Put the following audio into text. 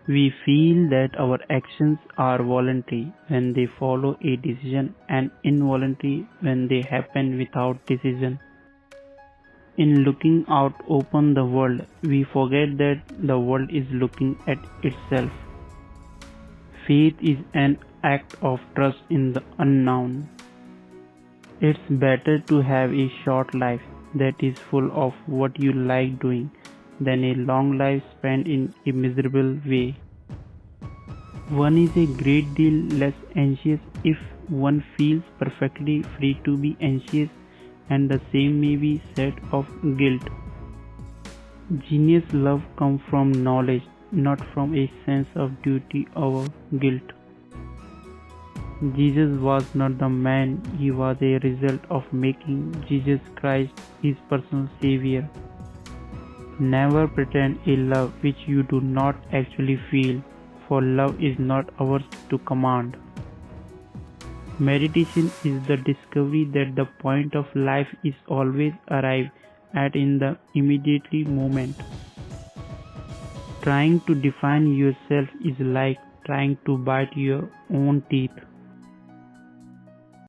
We feel that our actions are voluntary when they follow a decision and involuntary when they happen without decision. In looking out upon the world, we forget that the world is looking at itself. Faith is an act of trust in the unknown. It's better to have a short life that is full of what you like doing than a long life spent in a miserable way. One is a great deal less anxious if one feels perfectly free to be anxious, and the same may be said of guilt. Genius love comes from knowledge, not from a sense of duty or guilt. Jesus was not the man, he was a result of making Jesus Christ his personal savior. Never pretend a love which you do not actually feel, for love is not ours to command. Meditation is the discovery that the point of life is always arrived at in the immediately moment. Trying to define yourself is like trying to bite your own teeth.